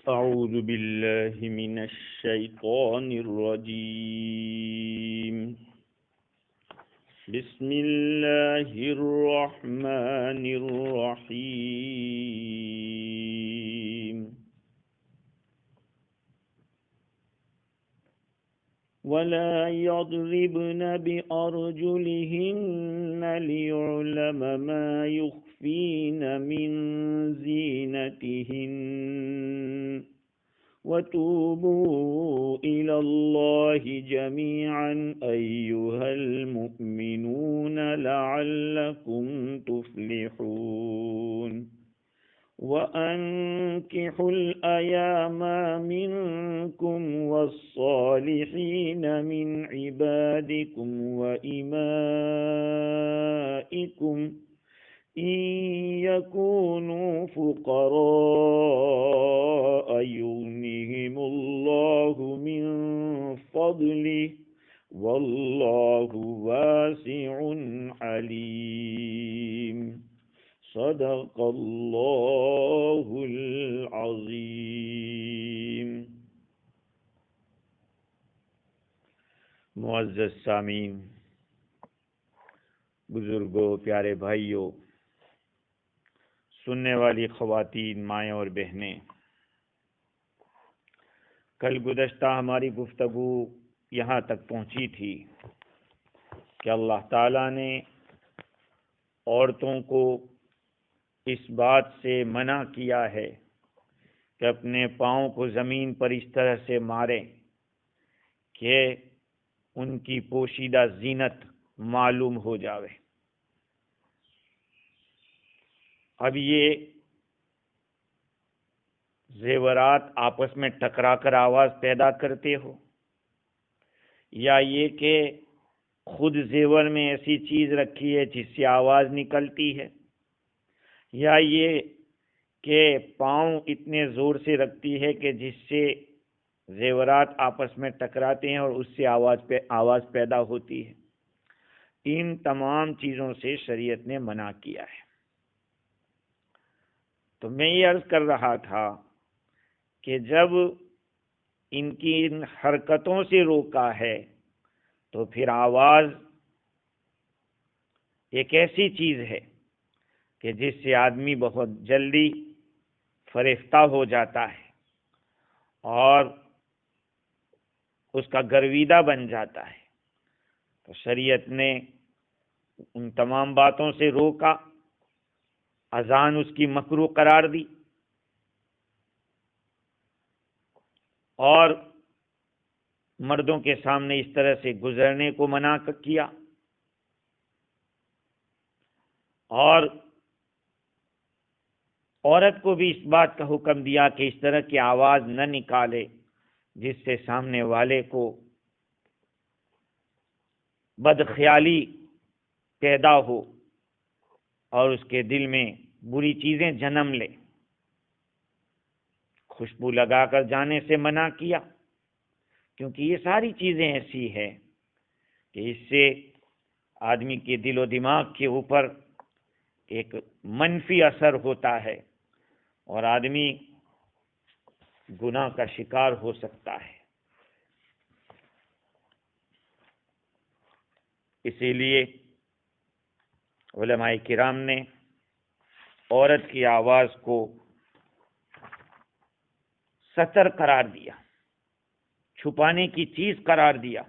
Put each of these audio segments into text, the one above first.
أعوذ بالله من الشيطان الرجيم بسم الله الرحمن الرحيم ولا يضربن بأرجلهن ليعلم ما يخفين من زينتهن وتوبوا إلى الله جميعا أيها المؤمنون لعلكم تفلحون وأنكحوا الأيام منكم والصالحين من عبادكم وإمائكم إن يكونوا فقراء يغنهم الله من فضله والله واسع عليم صدق اللہ العظیم۔ معزز سامعین، بزرگوں، پیارے بھائیوں، سننے والی خواتین، مائیں اور بہنیں، کل گزشتہ ہماری گفتگو یہاں تک پہنچی تھی کہ اللہ تعالیٰ نے عورتوں کو اس بات سے منع کیا ہے کہ اپنے پاؤں کو زمین پر اس طرح سے ماریں کہ ان کی پوشیدہ زینت معلوم ہو جاوے۔ اب یہ زیورات آپس میں ٹکرا کر آواز پیدا کرتے ہو، یا یہ کہ خود زیور میں ایسی چیز رکھی ہے جس سے آواز نکلتی ہے، یا یہ کہ پاؤں اتنے زور سے رکھتی ہے کہ جس سے زیورات آپس میں ٹکراتے ہیں اور اس سے آواز پیدا ہوتی ہے۔ ان تمام چیزوں سے شریعت نے منع کیا ہے۔ تو میں یہ عرض کر رہا تھا کہ جب ان کی ان حرکتوں سے روکا ہے تو پھر آواز ایک ایسی چیز ہے کہ جس سے آدمی بہت جلدی فریفتہ ہو جاتا ہے اور اس کا گرویدہ بن جاتا ہے۔ تو شریعت نے ان تمام باتوں سے روکا، اذان اس کی مکروہ قرار دی اور مردوں کے سامنے اس طرح سے گزرنے کو منع کیا، اور عورت کو بھی اس بات کا حکم دیا کہ اس طرح کی آواز نہ نکالے جس سے سامنے والے کو بدخیالی پیدا ہو اور اس کے دل میں بری چیزیں جنم لے۔ خوشبو لگا کر جانے سے منع کیا، کیونکہ یہ ساری چیزیں ایسی ہیں کہ اس سے آدمی کے دل و دماغ کے اوپر ایک منفی اثر ہوتا ہے اور آدمی گناہ کا شکار ہو سکتا ہے۔ اسی لیے علماء کرام نے عورت کی آواز کو ستر قرار دیا، چھپانے کی چیز قرار دیا۔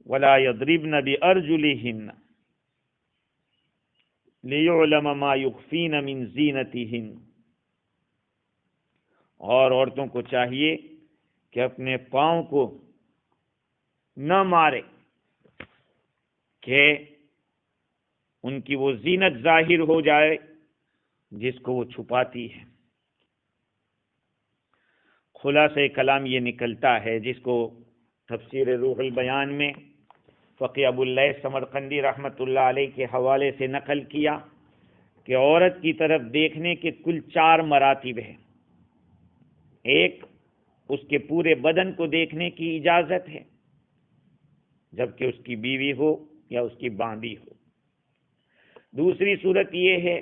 وَلَا يَضْرِبْنَ بِأَرْجُلِهِنَّ لِيُعْلَمَ مَا يُخْفِينَ مِنْ زِينَتِهِنَّ، اور عورتوں کو چاہیے کہ اپنے پاؤں کو نہ مارے کہ ان کی وہ زینت ظاہر ہو جائے جس کو وہ چھپاتی ہے۔ خلاصہ کلام یہ نکلتا ہے، جس کو تفسیر روح البیان میں فقی ابو اللیث سمرقندی رحمۃ اللہ علیہ کے حوالے سے نقل کیا کہ عورت کی طرف دیکھنے کے کل 4 مراتب ہیں۔ ایک، اس کے پورے بدن کو دیکھنے کی اجازت ہے، جبکہ اس کی بیوی ہو یا اس کی باندی ہو۔ دوسری صورت یہ ہے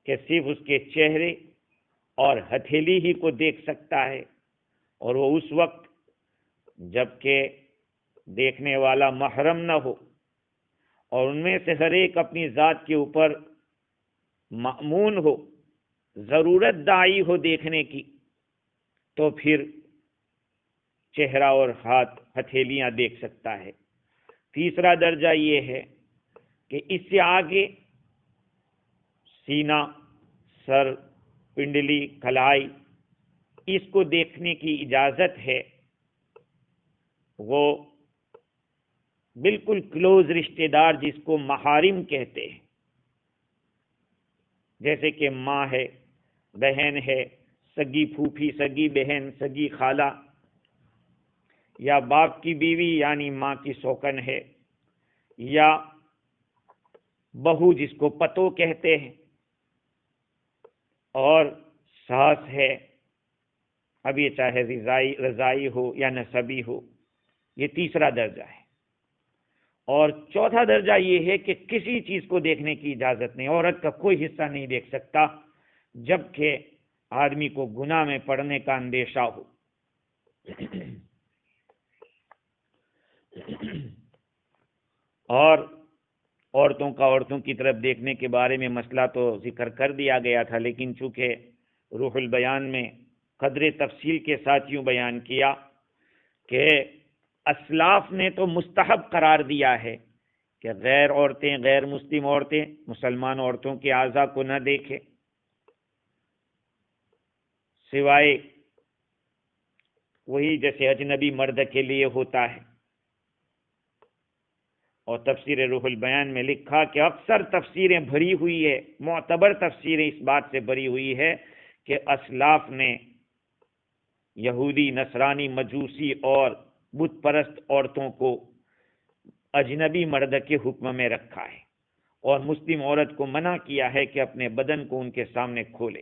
کہ صرف اس کے چہرے اور ہتھیلی ہی کو دیکھ سکتا ہے، اور وہ اس وقت جب کہ دیکھنے والا محرم نہ ہو، اور ان میں سے ہر ایک اپنی ذات کے اوپر مأمون ہو، ضرورت داعی ہو دیکھنے کی، تو پھر چہرہ اور ہاتھ ہتھیلیاں دیکھ سکتا ہے۔ تیسرا درجہ یہ ہے کہ اس سے آگے سینہ، سر، پنڈلی، کلائی، اس کو دیکھنے کی اجازت ہے۔ وہ بالکل کلوز رشتہ دار جس کو محارم کہتے ہیں، جیسے کہ ماں ہے، بہن ہے، سگی پھوپھی، سگی بہن، سگی خالہ، یا باپ کی بیوی یعنی ماں کی سوکن ہے، یا بہو جس کو پتو کہتے ہیں، اور ساس ہے، اب یہ چاہے رضائی ہو یا نسبی ہو۔ یہ تیسرا درجہ ہے۔ اور چوتھا درجہ یہ ہے کہ کسی چیز کو دیکھنے کی اجازت نہیں، عورت کا کوئی حصہ نہیں دیکھ سکتا جبکہ آدمی کو گناہ میں پڑنے کا اندیشہ ہو۔ اور عورتوں کا عورتوں کی طرف دیکھنے کے بارے میں مسئلہ تو ذکر کر دیا گیا تھا، لیکن چونکہ روح البیان میں قدر تفصیل کے ساتھ یوں بیان کیا کہ اسلاف نے تو مستحب قرار دیا ہے کہ غیر عورتیں، غیر مسلم عورتیں مسلمان عورتوں کے اعضاء کو نہ دیکھیں، سوائے وہی جیسے اجنبی مرد کے لیے ہوتا ہے۔ اور تفسیر روح البیان میں لکھا کہ اکثر تفسیریں بھری ہوئی ہے، معتبر تفسیریں اس بات سے بھری ہوئی ہے کہ اسلاف نے یہودی، نصرانی، مجوسی اور بت پرست عورتوں کو اجنبی مرد کے حکم میں رکھا ہے، اور مسلم عورت کو منع کیا ہے کہ اپنے بدن کو ان کے سامنے کھولے،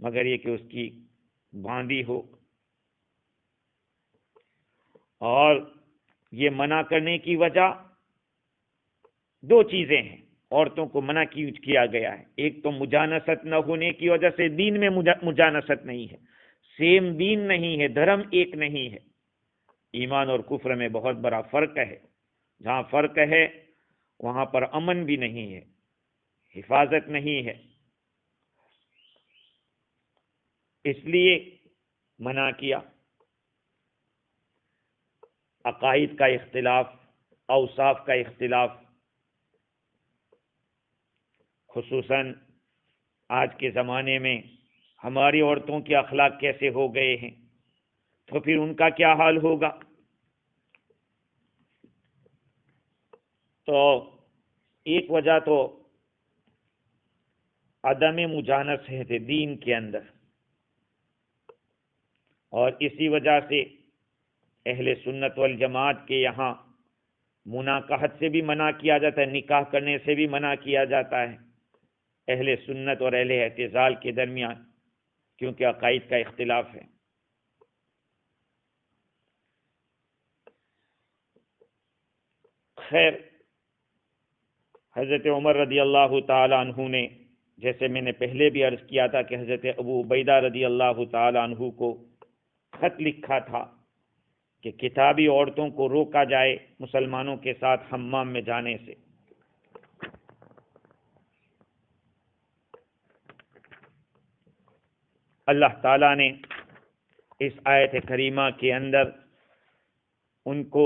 مگر یہ کہ اس کی باندھی ہو۔ اور یہ منع کرنے کی وجہ دو چیزیں ہیں، عورتوں کو منع کیا گیا ہے۔ ایک تو مجانست نہ ہونے کی وجہ سے، دین میں مجانست نہیں ہے، سیم دین نہیں ہے، دھرم ایک نہیں ہے۔ ایمان اور کفر میں بہت بڑا فرق ہے، جہاں فرق ہے وہاں پر امن بھی نہیں ہے، حفاظت نہیں ہے، اس لیے منع کیا۔ عقائد کا اختلاف، اوصاف کا اختلاف، خصوصاً آج کے زمانے میں ہماری عورتوں کے اخلاق کیسے ہو گئے ہیں، تو پھر ان کا کیا حال ہوگا؟ تو ایک وجہ تو عدم مجانس ہے دین کے اندر، اور اسی وجہ سے اہل سنت والجماعت کے یہاں مناکحت سے بھی منع کیا جاتا ہے، نکاح کرنے سے بھی منع کیا جاتا ہے اہل سنت اور اہل اعتزال کے درمیان، کیونکہ عقائد کا اختلاف ہے۔ خیر، حضرت عمر رضی اللہ تعالی عنہ نے، جیسے میں نے پہلے بھی عرض کیا تھا کہ حضرت ابو عبیدہ رضی اللہ تعالی عنہ کو خط لکھا تھا کہ کتابی عورتوں کو روکا جائے مسلمانوں کے ساتھ حمام میں جانے سے۔ اللہ تعالیٰ نے اس آیت کریمہ کے اندر ان کو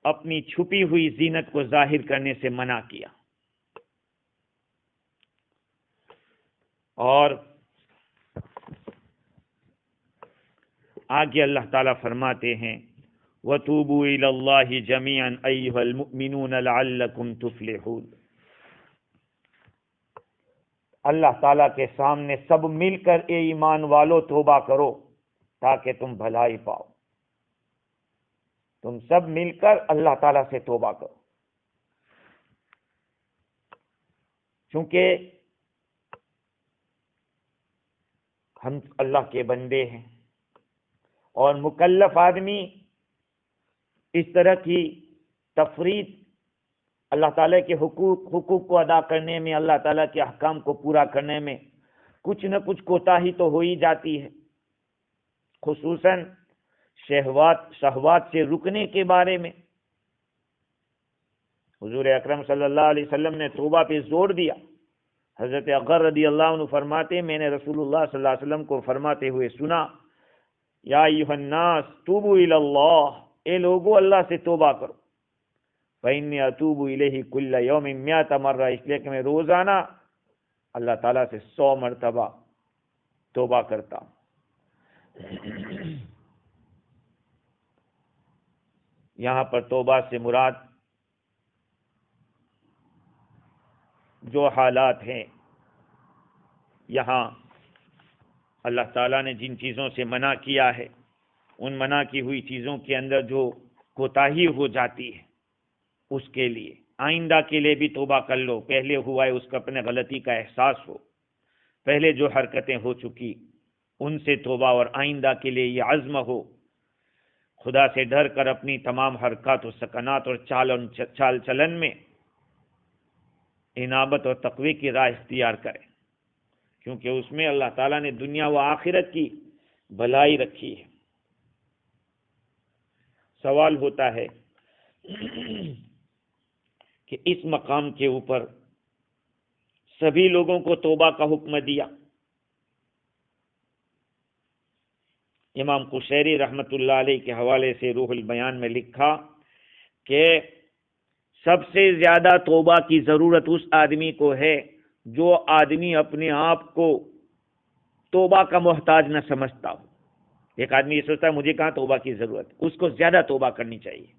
اپنی چھپی ہوئی زینت کو ظاہر کرنے سے منع کیا، اور آگے اللہ تعالیٰ فرماتے ہیں وَتُوبُوا إِلَى اللَّهِ جَمِيعًا أَيُّهَا الْمُؤْمِنُونَ لَعَلَّكُمْ تُفْلِحُونَ۔ اللہ تعالیٰ کے سامنے سب مل کر اے ایمان والو توبہ کرو تاکہ تم بھلائی پاؤ۔ تم سب مل کر اللہ تعالیٰ سے توبہ کرو، چونکہ ہم اللہ کے بندے ہیں، اور مکلف آدمی اس طرح کی تفریط اللہ تعالیٰ کے حقوق کو ادا کرنے میں، اللہ تعالیٰ کے احکام کو پورا کرنے میں کچھ نہ کچھ کوتاہی تو ہو ہی جاتی ہے، خصوصاً شہوات سے رکنے کے بارے میں۔ حضور اکرم صلی اللہ علیہ وسلم نے توبہ پہ زور دیا۔ حضرت اغر رضی اللہ عنہ فرماتے میں نے رسول اللہ صلی اللہ علیہ وسلم کو فرماتے ہوئے سنا، یا ایھا الناس توبوا الی اللہ، اے لوگو اللہ سے توبہ کرو، فإنی اتوب الیہ کل یوم 100 مرہ، اس لیے کہ میں روزانہ اللہ تعالیٰ سے 100 مرتبہ توبہ کرتا ہوں۔ یہاں پر توبہ سے مراد جو حالات ہیں، یہاں اللہ تعالیٰ نے جن چیزوں سے منع کیا ہے، ان منع کی ہوئی چیزوں کے اندر جو کوتاہی ہو جاتی ہے، اس کے لیے آئندہ کے لیے بھی توبہ کر لو۔ پہلے ہوا ہے اس کا اپنے غلطی کا احساس ہو، پہلے جو حرکتیں ہو چکی ان سے توبہ، اور آئندہ کے لیے یہ عزم ہو، خدا سے ڈر کر اپنی تمام حرکات و سکنات اور چال چلن میں انابت اور تقوی کی راہ اختیار کریں، کیونکہ اس میں اللہ تعالیٰ نے دنیا و آخرت کی بھلائی رکھی ہے۔ سوال ہوتا ہے کہ اس مقام کے اوپر سبھی لوگوں کو توبہ کا حکم دیا؟ امام قشیری رحمۃ اللہ علیہ کے حوالے سے روح البیان میں لکھا کہ سب سے زیادہ توبہ کی ضرورت اس آدمی کو ہے جو آدمی اپنے آپ کو توبہ کا محتاج نہ سمجھتا ہو۔ ایک آدمی یہ سوچتا ہے مجھے کہاں توبہ کی ضرورت، اس کو زیادہ توبہ کرنی چاہیے۔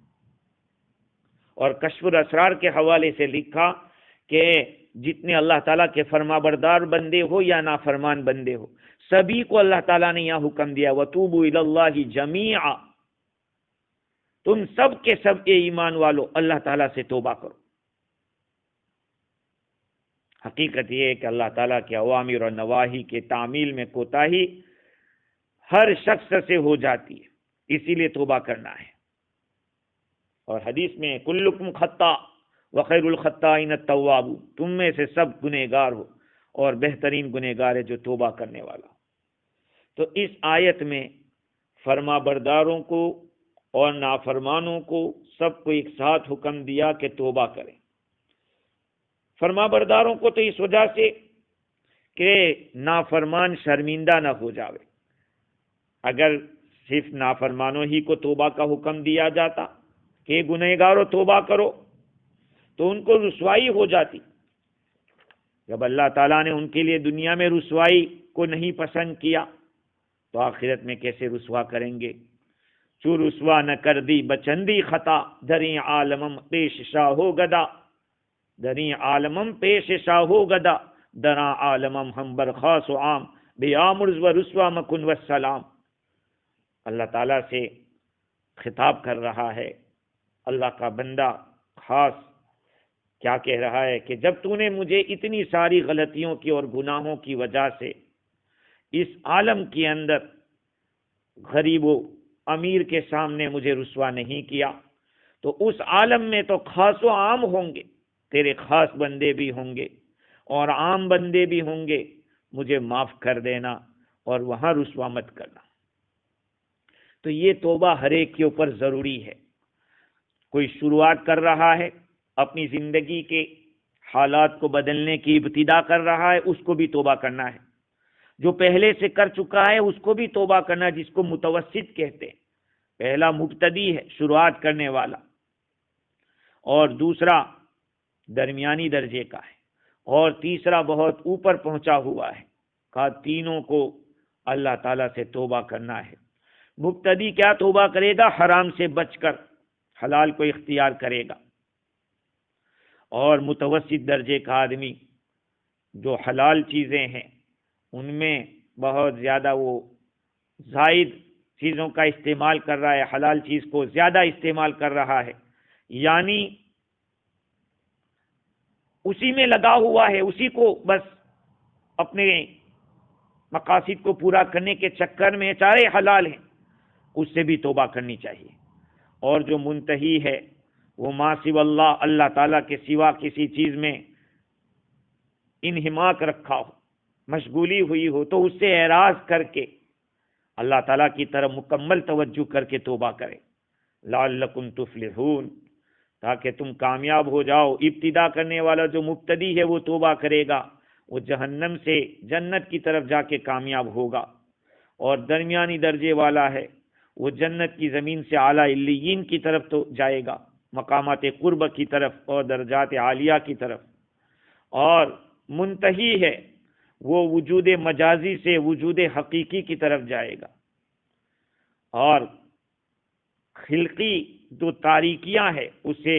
اور کشف الاسرار کے حوالے سے لکھا کہ جتنے اللہ تعالیٰ کے فرما بردار بندے ہو یا نافرمان بندے ہو، سبھی کو اللہ تعالیٰ نے یہاں حکم دیا وَتُوبُوا إِلَى اللَّهِ جَمِيعًا، تم سب کے سب اے ایمان والو اللہ تعالیٰ سے توبہ کرو۔ حقیقت یہ ہے کہ اللہ تعالیٰ کے اوامر اور نواہی کے تعمیل میں کوتاہی ہر شخص سے ہو جاتی ہے، اسی لیے توبہ کرنا ہے۔ اور حدیث میں کلکم خطاء وخیر الخطائین التواب، تم میں سے سب گنہگار ہو اور بہترین گنہگار ہے جو توبہ کرنے والا۔ تو اس آیت میں فرما برداروں کو اور نافرمانوں کو سب کو ایک ساتھ حکم دیا کہ توبہ کریں۔ فرما برداروں کو تو اس وجہ سے کہ نافرمان شرمندہ نہ ہو جاوے، اگر صرف نافرمانوں ہی کو توبہ کا حکم دیا جاتا کہ گنہگاروں توبہ کرو تو ان کو رسوائی ہو جاتی۔ جب اللہ تعالیٰ نے ان کے لیے دنیا میں رسوائی کو نہیں پسند کیا تو آخرت میں کیسے رسوا کریں گے؟ چو رسوا نہ کر دی بچندی خطا، دریں عالمم پیش شاہو گدا، دریں عالمم پیش شاہو گدا، دراں عالمم ہم برخاس و عام، بے آمرز و رسوا مکن والسلام۔ اللہ تعالیٰ سے خطاب کر رہا ہے، اللہ کا بندہ خاص کیا کہہ رہا ہے کہ جب تو نے مجھے اتنی ساری غلطیوں کی اور گناہوں کی وجہ سے اس عالم کے اندر غریب و امیر کے سامنے مجھے رسوا نہیں کیا، تو اس عالم میں تو خاص و عام ہوں گے، تیرے خاص بندے بھی ہوں گے اور عام بندے بھی ہوں گے، مجھے معاف کر دینا اور وہاں رسوا مت کرنا۔ تو یہ توبہ ہر ایک کے اوپر ضروری ہے۔ کوئی شروعات کر رہا ہے، اپنی زندگی کے حالات کو بدلنے کی ابتدا کر رہا ہے، اس کو بھی توبہ کرنا ہے۔ جو پہلے سے کر چکا ہے اس کو بھی توبہ کرنا ہے، جس کو متوسط کہتے ہیں۔ پہلا مبتدی ہے، شروعات کرنے والا، اور دوسرا درمیانی درجے کا ہے، اور تیسرا بہت اوپر پہنچا ہوا ہے۔ کہا تینوں کو اللہ تعالیٰ سے توبہ کرنا ہے۔ مبتدی کیا توبہ کرے گا؟ حرام سے بچ کر حلال کو اختیار کرے گا، اور متوسط درجے کا آدمی جو حلال چیزیں ہیں ان میں بہت زیادہ وہ زائد چیزوں کا استعمال کر رہا ہے، حلال چیز کو زیادہ استعمال کر رہا ہے، یعنی اسی میں لگا ہوا ہے، اسی کو بس اپنے مقاصد کو پورا کرنے کے چکر میں سارے حلال ہیں، اس سے بھی توبہ کرنی چاہیے۔ اور جو منتہی ہے وہ ما سوی اللہ، اللہ تعالیٰ کے سوا کسی چیز میں انہماک رکھا ہو، مشغولی ہوئی ہو، تو اس سے اعراض کر کے اللہ تعالیٰ کی طرف مکمل توجہ کر کے توبہ کرے، لعلکم تفلحون، تاکہ تم کامیاب ہو جاؤ۔ ابتدا کرنے والا جو مبتدی ہے وہ توبہ کرے گا، وہ جہنم سے جنت کی طرف جا کے کامیاب ہوگا، اور درمیانی درجے والا ہے وہ جنت کی زمین سے اعلیٰ علیین کی طرف تو جائے گا، مقامات قرب کی طرف اور درجات عالیہ کی طرف، اور منتہی ہے وہ وجود مجازی سے وجود حقیقی کی طرف جائے گا، اور خلقی جو تاریکیاں ہے اسے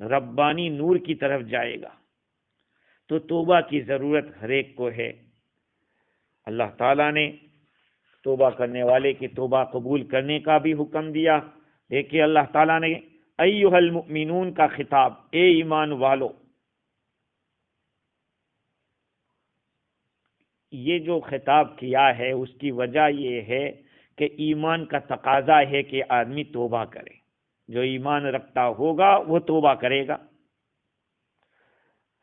ربانی نور کی طرف جائے گا۔ تو توبہ کی ضرورت ہر ایک کو ہے۔ اللہ تعالیٰ نے توبہ کرنے والے کی توبہ قبول کرنے کا بھی حکم دیا۔ دیکھیے اللہ تعالیٰ نے ایھا المؤمنون کا خطاب، اے ایمان والو، یہ جو خطاب کیا ہے اس کی وجہ یہ ہے کہ ایمان کا تقاضا ہے کہ آدمی توبہ کرے، جو ایمان رکھتا ہوگا وہ توبہ کرے گا۔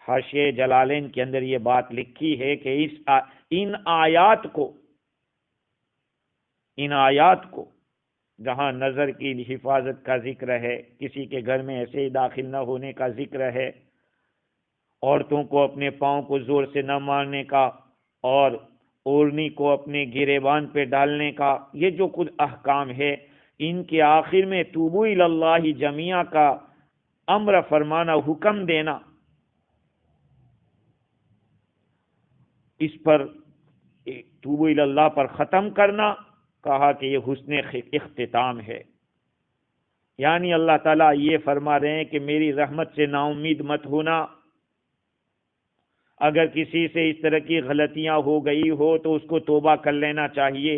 حاشیہ جلالین کے اندر یہ بات لکھی ہے کہ ان آیات کو جہاں نظر کی حفاظت کا ذکر ہے، کسی کے گھر میں ایسے ہی داخل نہ ہونے کا ذکر ہے، عورتوں کو اپنے پاؤں کو زور سے نہ مارنے کا، اور اوڑھنی کو اپنے گریبان پہ ڈالنے کا، یہ جو کچھ احکام ہے، ان کے آخر میں توبوا الی اللہ جمیعا کا امر فرمانا، حکم دینا، اس پر توبوا الی اللہ پر ختم کرنا، کہا کہ یہ حسن اختتام ہے۔ یعنی اللہ تعالیٰ یہ فرما رہے ہیں کہ میری رحمت سے نا امید مت ہونا، اگر کسی سے اس طرح کی غلطیاں ہو گئی ہو تو اس کو توبہ کر لینا چاہیے،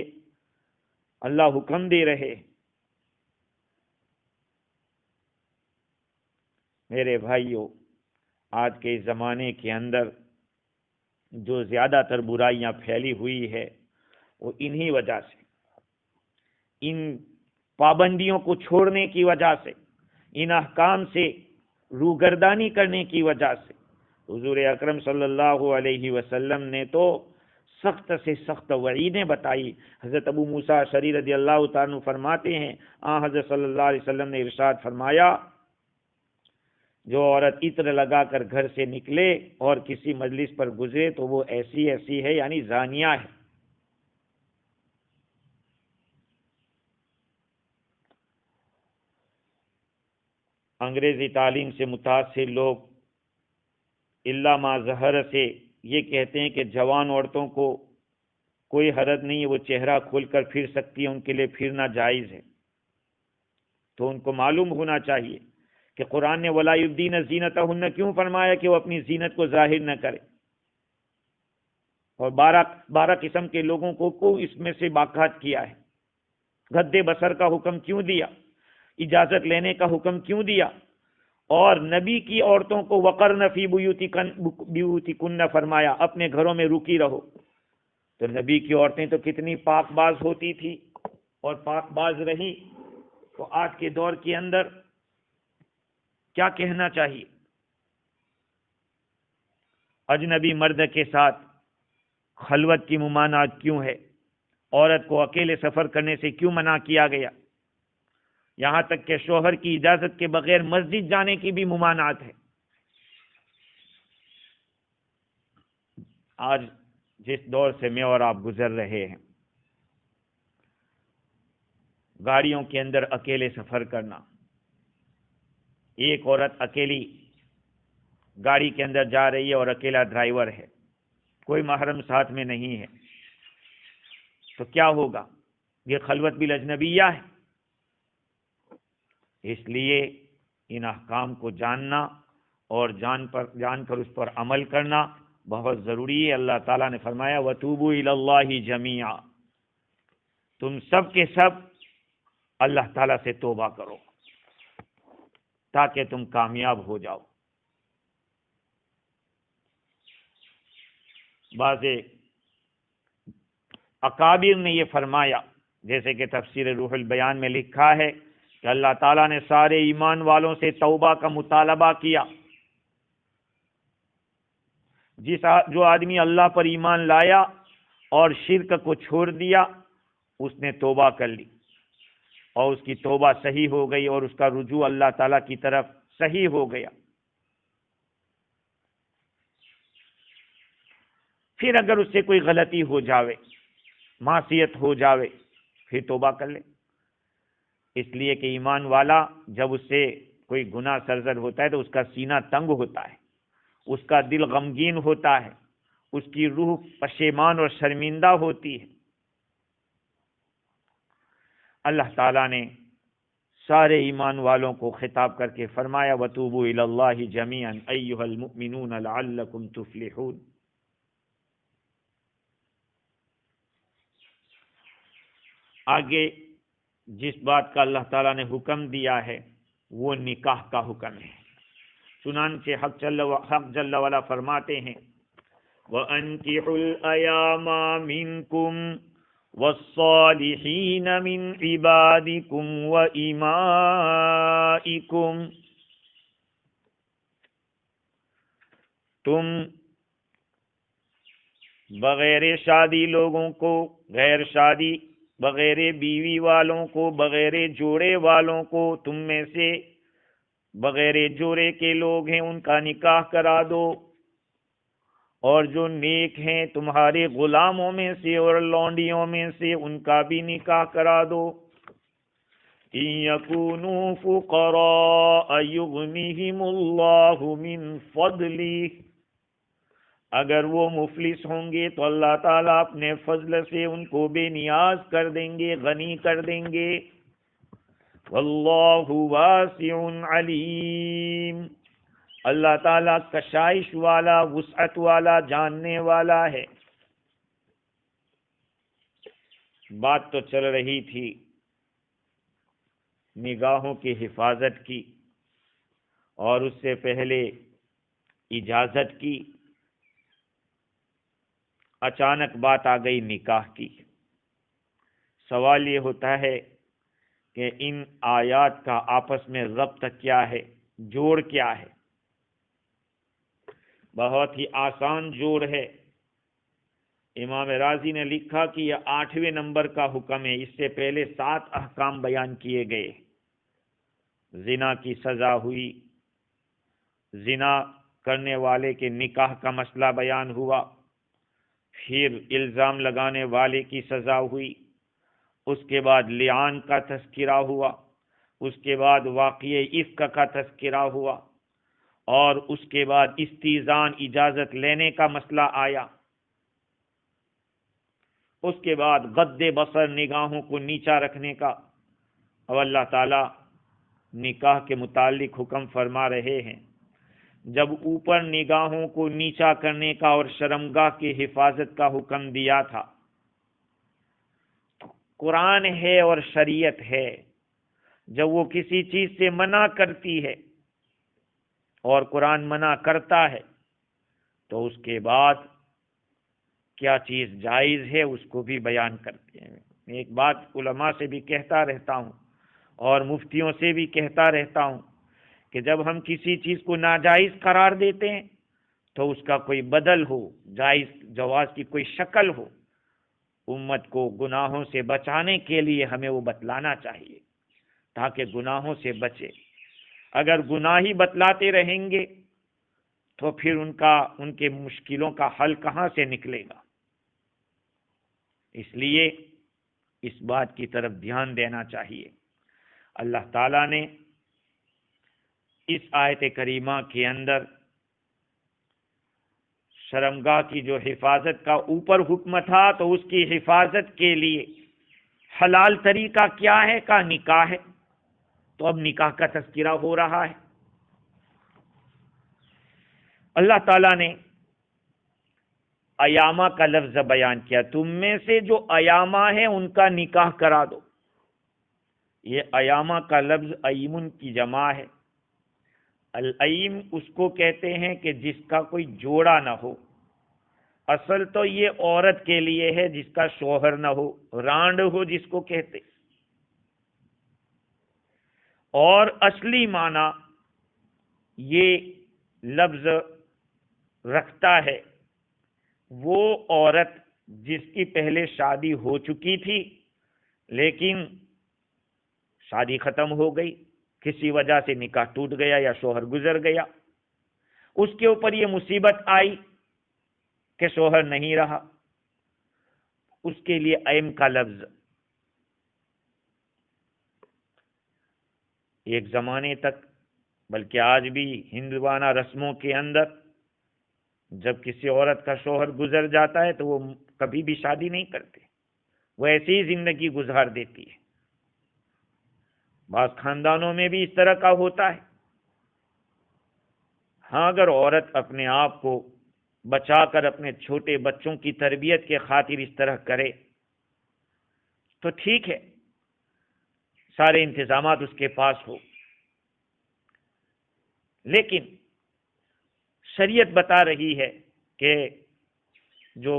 اللہ حکم دے رہے۔ میرے بھائیوں، آج کے زمانے کے اندر جو زیادہ تر برائیاں پھیلی ہوئی ہے وہ انہی وجہ سے، ان پابندیوں کو چھوڑنے کی وجہ سے، ان احکام سے روگردانی کرنے کی وجہ سے۔ حضور اکرم صلی اللہ علیہ وسلم نے تو سخت سے سخت وعیدیں بتائی۔ حضرت ابو موسیٰ اشعری رضی اللہ تعالیٰ عنہ فرماتے ہیں، حضرت صلی اللہ علیہ وسلم نے ارشاد فرمایا، جو عورت عطر لگا کر گھر سے نکلے اور کسی مجلس پر گزرے تو وہ ایسی ایسی ہے، یعنی زانیہ ہے۔ انگریزی تعلیم سے متاثر لوگ الا ما ظہر سے یہ کہتے ہیں کہ جوان عورتوں کو کوئی حرج نہیں ہے، وہ چہرہ کھول کر پھر سکتی ہے، ان کے لیے پھرنا جائز ہے۔ تو ان کو معلوم ہونا چاہیے کہ قرآن نے وَلَا يُبْدِينَ زِينَتَهُنَّ کیوں فرمایا کہ وہ اپنی زینت کو ظاہر نہ کرے، اور 12 قسم کے لوگوں کو اس میں سے باقاعد کیا ہے۔ گدے بسر کا حکم کیوں دیا، اجازت لینے کا حکم کیوں دیا، اور نبی کی عورتوں کو وقرن فی بیوتکن فرمایا، اپنے گھروں میں رکی رہو۔ تو نبی کی عورتیں تو کتنی پاک باز ہوتی تھی اور پاک باز رہی، تو آج کے دور کے اندر کیا کہنا چاہیے؟ اجنبی مرد کے ساتھ خلوت کی ممانعت کیوں ہے؟ عورت کو اکیلے سفر کرنے سے کیوں منع کیا گیا؟ یہاں تک کہ شوہر کی اجازت کے بغیر مسجد جانے کی بھی ممانعت ہے۔ آج جس دور سے میں اور آپ گزر رہے ہیں، گاڑیوں کے اندر اکیلے سفر کرنا، ایک عورت اکیلی گاڑی کے اندر جا رہی ہے اور اکیلا ڈرائیور ہے، کوئی محرم ساتھ میں نہیں ہے، تو کیا ہوگا؟ یہ خلوت بالاجنبیہ ہے۔ اس لیے ان احکام کو جاننا اور جان کر اس پر عمل کرنا بہت ضروری ہے۔ اللہ تعالیٰ نے فرمایا وَتُوبُوا إِلَى اللَّهِ جَمِيعًا، تم سب کے سب اللہ تعالیٰ سے توبہ کرو تاکہ تم کامیاب ہو جاؤ۔ بعض اکابر نے یہ فرمایا، جیسے کہ تفسیر روح البیان میں لکھا ہے کہ اللہ تعالیٰ نے سارے ایمان والوں سے توبہ کا مطالبہ کیا. جو آدمی اللہ پر ایمان لایا اور شرک کو چھوڑ دیا اس نے توبہ کر لی اور اس کی توبہ صحیح ہو گئی اور اس کا رجوع اللہ تعالیٰ کی طرف صحیح ہو گیا. پھر اگر اس سے کوئی غلطی ہو جاوے، معصیت ہو جاوے، پھر توبہ کر لے. اس لیے کہ ایمان والا جب اس سے کوئی گناہ سرزد ہوتا ہے تو اس کا سینہ تنگ ہوتا ہے، اس کا دل غمگین ہوتا ہے، اس کی روح پشیمان اور شرمندہ ہوتی ہے. اللہ تعالیٰ نے سارے ایمان والوں کو خطاب کر کے فرمایا وَتُوبُوا إِلَى اللَّهِ جَمِيعًا أَيُّهَا الْمُؤْمِنُونَ لَعَلَّكُمْ تُفْلِحُونَ. آگے جس بات کا اللہ تعالیٰ نے حکم دیا ہے وہ نکاح کا حکم ہے. چنانچہ حق جل وعلا فرماتے ہیں وَأَنكِحُوا الْأَيَامَ مِنكُمْ وَالصَّالِحِينَ مِنْ عِبَادِكُمْ وَإِمَائِكُمْ. تم بغیر شادی لوگوں کو، غیر شادی بغیر بیوی والوں کو، بغیر جوڑے والوں کو، تم میں سے بغیر جوڑے کے لوگ ہیں ان کا نکاح کرا دو، اور جو نیک ہیں تمہارے غلاموں میں سے اور لونڈیوں میں سے ان کا بھی نکاح کرا دو. إِن يَكُونُوا فُقَرَاءَ يُغْنِهِمُ اللَّهُ مِنْ فَضْلِهِ. اگر وہ مفلس ہوں گے تو اللہ تعالیٰ اپنے فضل سے ان کو بے نیاز کر دیں گے، غنی کر دیں گے. واللہ واسع علیم. اللہ تعالیٰ کشائش والا، وسعت والا، جاننے والا ہے. بات تو چل رہی تھی نگاہوں کی حفاظت کی اور اس سے پہلے اجازت کی. اچانک بات آ گئی نکاح کی. سوال یہ ہوتا ہے کہ ان آیات کا آپس میں ربط کیا ہے، جوڑ کیا ہے؟ بہت ہی آسان جوڑ ہے. امام راضی نے لکھا کہ یہ 8ویں نمبر کا حکم ہے. اس سے پہلے 7 احکام بیان کیے گئے. زنا کی سزا ہوئی، زنا کرنے والے کے نکاح کا مسئلہ بیان ہوا، پھر الزام لگانے والے کی سزا ہوئی، اس کے بعد لعان کا تذکرہ ہوا، اس کے بعد واقعہ افک کا تذکرہ ہوا، اور اس کے بعد استئذان اجازت لینے کا مسئلہ آیا. اس کے بعد غض بصر نگاہوں کو نیچا رکھنے کا. اور اللہ تعالی نکاح کے متعلق حکم فرما رہے ہیں. جب اوپر نگاہوں کو نیچا کرنے کا اور شرمگاہ کی حفاظت کا حکم دیا تھا، قرآن ہے اور شریعت ہے، جب وہ کسی چیز سے منع کرتی ہے اور قرآن منع کرتا ہے تو اس کے بعد کیا چیز جائز ہے اس کو بھی بیان کرتے ہیں. ایک بات علماء سے بھی کہتا رہتا ہوں اور مفتیوں سے بھی کہتا رہتا ہوں کہ جب ہم کسی چیز کو ناجائز قرار دیتے ہیں تو اس کا کوئی بدل ہو، جائز جواز کی کوئی شکل ہو. امت کو گناہوں سے بچانے کے لیے ہمیں وہ بتلانا چاہیے تاکہ گناہوں سے بچے. اگر گناہ ہی بتلاتے رہیں گے تو پھر ان کے مشکلوں کا حل کہاں سے نکلے گا؟ اس لیے اس بات کی طرف دھیان دینا چاہیے. اللہ تعالیٰ نے اس آیت کریمہ کے اندر شرمگاہ کی جو حفاظت کا اوپر حکم تھا تو اس کی حفاظت کے لیے حلال طریقہ کیا ہے؟ کا نکاح ہے. تو اب نکاح کا تذکرہ ہو رہا ہے. اللہ تعالیٰ نے ایامہ کا لفظ بیان کیا. تم میں سے جو ایامہ ہیں ان کا نکاح کرا دو. یہ ایامہ کا لفظ ایمن کی جمع ہے. الائم اس کو کہتے ہیں کہ جس کا کوئی جوڑا نہ ہو. اصل تو یہ عورت کے لیے ہے جس کا شوہر نہ ہو، رانڈ ہو جس کو کہتے. اور اصلی معنی یہ لفظ رکھتا ہے وہ عورت جس کی پہلے شادی ہو چکی تھی لیکن شادی ختم ہو گئی، کسی وجہ سے نکاح ٹوٹ گیا یا شوہر گزر گیا، اس کے اوپر یہ مصیبت آئی کہ شوہر نہیں رہا، اس کے لیے ایم کا لفظ ایک زمانے تک، بلکہ آج بھی ہندوانہ رسموں کے اندر جب کسی عورت کا شوہر گزر جاتا ہے تو وہ کبھی بھی شادی نہیں کرتے، وہ ایسی ہی زندگی گزار دیتی ہے۔ بعض خاندانوں میں بھی اس طرح کا ہوتا ہے۔ ہاں، اگر عورت اپنے آپ کو بچا کر اپنے چھوٹے بچوں کی تربیت کے خاطر اس طرح کرے تو ٹھیک ہے، سارے انتظامات اس کے پاس ہو، لیکن شریعت بتا رہی ہے کہ جو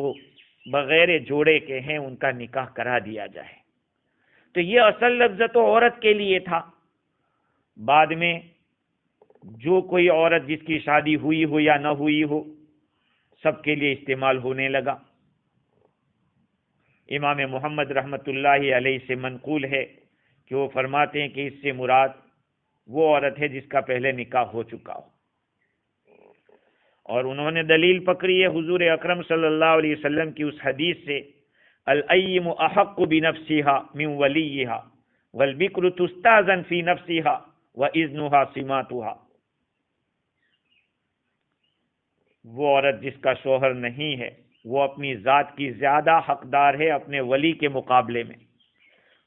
بغیر جوڑے کے ہیں ان کا نکاح کرا دیا جائے۔ تو یہ اصل لفظ تو عورت کے لیے تھا، بعد میں جو کوئی عورت جس کی شادی ہوئی ہو یا نہ ہوئی ہو سب کے لیے استعمال ہونے لگا۔ امام محمد رحمۃ اللہ علیہ سے منقول ہے کہ وہ فرماتے ہیں کہ اس سے مراد وہ عورت ہے جس کا پہلے نکاح ہو چکا ہو، اور انہوں نے دلیل پکڑی ہے حضور اکرم صلی اللہ علیہ وسلم کی اس حدیث سے، الأیم احق بنفسها من ولیها والبکر تستاذن فی نفسها واذنها سماتها۔ وہ عورت جس کا شوہر نہیں ہے وہ اپنی ذات کی زیادہ حقدار ہے اپنے ولی کے مقابلے میں،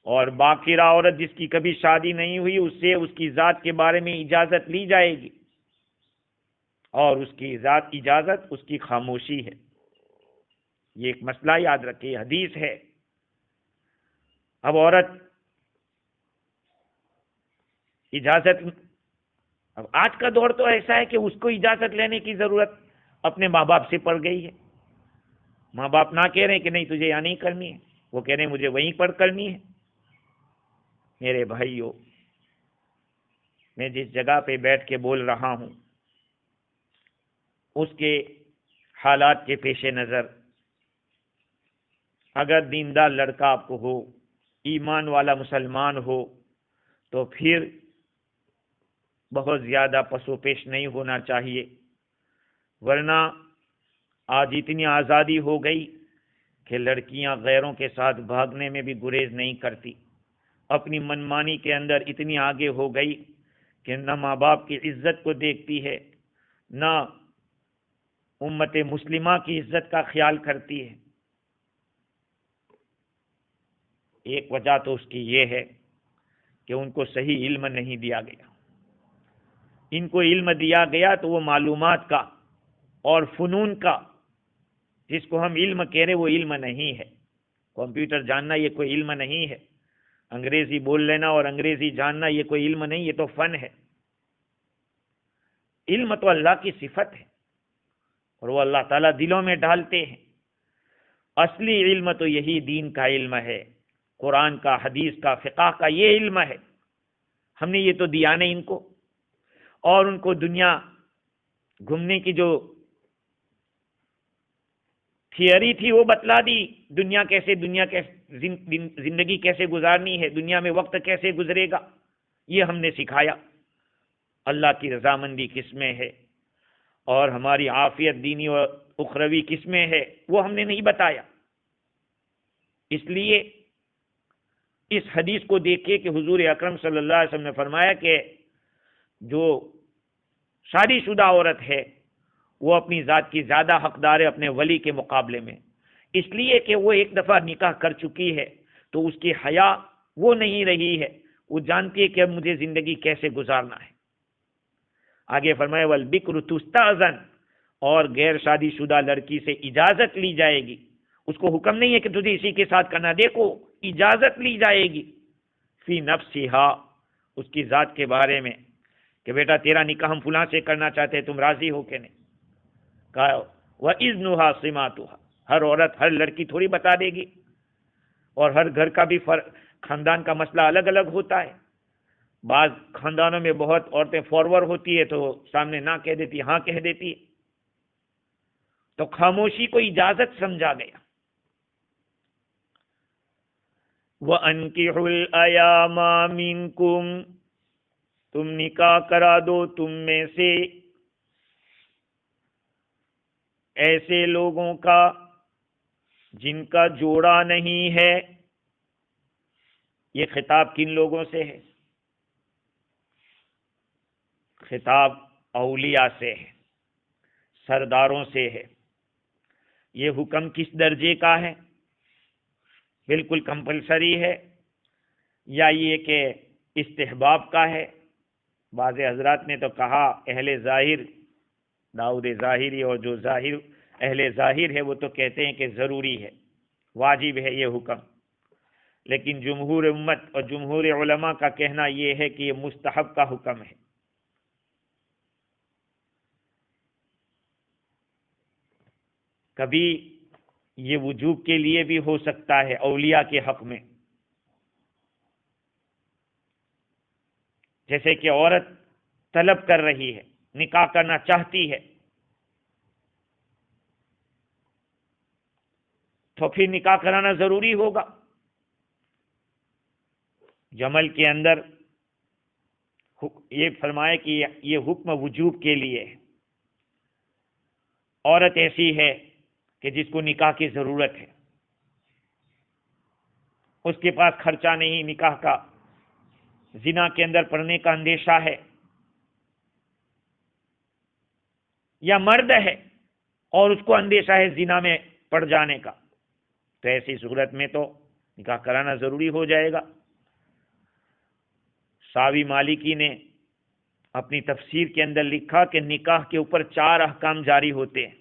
اور باقرہ عورت جس کی کبھی شادی نہیں ہوئی اس سے اس کی ذات کے بارے میں اجازت لی جائے گی، اور اس کی ذات اجازت اس کی خاموشی ہے۔ یہ ایک مسئلہ یاد رکھیے، حدیث ہے۔ اب عورت اجازت، اب آج کا دور تو ایسا ہے کہ اس کو اجازت لینے کی ضرورت اپنے ماں باپ سے پڑ گئی ہے۔ ماں باپ نہ کہہ رہے ہیں کہ نہیں تجھے یہاں نہیں کرنی ہے، وہ کہہ رہے ہیں مجھے وہیں پر کرنی ہے۔ میرے بھائیو، میں جس جگہ پہ بیٹھ کے بول رہا ہوں اس کے حالات کے پیش نظر اگر دیندار لڑکا آپ کو ہو، ایمان والا مسلمان ہو، تو پھر بہت زیادہ پس و پیش نہیں ہونا چاہیے، ورنہ آج اتنی آزادی ہو گئی کہ لڑکیاں غیروں کے ساتھ بھاگنے میں بھی گریز نہیں کرتی، اپنی منمانی کے اندر اتنی آگے ہو گئی کہ نہ ماں باپ کی عزت کو دیکھتی ہے، نہ امت مسلمہ کی عزت کا خیال کرتی ہے۔ ایک وجہ تو اس کی یہ ہے کہ ان کو صحیح علم نہیں دیا گیا۔ ان کو علم دیا گیا تو وہ معلومات کا اور فنون کا، جس کو ہم علم کہہ رہے وہ علم نہیں ہے۔ کمپیوٹر جاننا یہ کوئی علم نہیں ہے، انگریزی بول لینا اور انگریزی جاننا یہ کوئی علم نہیں، یہ تو فن ہے۔ علم تو اللہ کی صفت ہے اور وہ اللہ تعالیٰ دلوں میں ڈالتے ہیں۔ اصلی علم تو یہی دین کا علم ہے، قرآن کا، حدیث کا، فقہ کا، یہ علم ہے۔ ہم نے یہ تو دیا نہیں ان کو، اور ان کو دنیا گھومنے کی جو تھیوری تھی وہ بتلا دی، دنیا کیسے زندگی کیسے گزارنی ہے، دنیا میں وقت کیسے گزرے گا، یہ ہم نے سکھایا۔ اللہ کی رضامندی کس میں ہے اور ہماری عافیت دینی اور اخروی کس میں ہے وہ ہم نے نہیں بتایا۔ اس لیے اس حدیث کو دیکھیے کہ حضور اکرم صلی اللہ علیہ وسلم نے فرمایا کہ جو شادی شدہ عورت ہے وہ اپنی ذات کی زیادہ حقدار ہے اپنے ولی کے مقابلے میں، اس لیے کہ وہ ایک دفعہ نکاح کر چکی ہے تو اس کی حیا وہ نہیں رہی ہے، وہ جانتی ہے کہ اب مجھے زندگی کیسے گزارنا ہے۔ آگے فرمایا والبکر تستأذن، اور غیر شادی شدہ لڑکی سے اجازت لی جائے گی، اس کو حکم نہیں ہے کہ تجھے اسی کے ساتھ کرنا، دیکھو اجازت لی جائے گی، فی نفسہا، اس کی ذات کے بارے میں، کہ بیٹا تیرا نکاح ہم فلاں سے کرنا چاہتے ہیں، تم راضی ہو کہ نہیں؟ کہا وَإِذْنُهَا سِمَاتُهَا، ہر عورت ہر لڑکی تھوڑی بتا دے گی، اور ہر گھر کا بھی خاندان کا مسئلہ الگ الگ ہوتا ہے۔ بعض خاندانوں میں بہت عورتیں فارورڈ ہوتی ہے تو سامنے نہ کہہ دیتی، ہاں کہہ دیتی ہے، تو خاموشی کو اجازت سمجھا گیا۔ وَأَنكِحُوا الْأَيَامَ مِنكُمْ، تم نکاح کرا دو تم میں سے ایسے لوگوں کا جن کا جوڑا نہیں ہے۔ یہ خطاب کن لوگوں سے ہے؟ خطاب اولیاء سے ہے، سرداروں سے ہے۔ یہ حکم کس درجے کا ہے؟ بالکل کمپلسری ہے یا یہ کہ استحباب کا ہے؟ بعض حضرات نے تو کہا اہل ظاہر، داؤد ظاہری اور جو ظاہر اہل ظاہر ہے وہ تو کہتے ہیں کہ ضروری ہے، واجب ہے یہ حکم، لیکن جمہور امت اور جمہور علماء کا کہنا یہ ہے کہ یہ مستحب کا حکم ہے۔ کبھی یہ وجوب کے لیے بھی ہو سکتا ہے اولیاء کے حق میں، جیسے کہ عورت طلب کر رہی ہے، نکاح کرنا چاہتی ہے، تو پھر نکاح کرانا ضروری ہوگا۔ جمل کے اندر یہ فرمائے کہ یہ حکم وجوب کے لیے ہے۔ عورت ایسی ہے کہ جس کو نکاح کی ضرورت ہے، اس کے پاس خرچہ نہیں نکاح کا، زنا کے اندر پڑنے کا اندیشہ ہے، یا مرد ہے اور اس کو اندیشہ ہے زنا میں پڑ جانے کا، تو ایسی صورت میں تو نکاح کرانا ضروری ہو جائے گا۔ ساوی مالکی نے اپنی تفسیر کے اندر لکھا کہ نکاح کے اوپر 4 احکام جاری ہوتے ہیں۔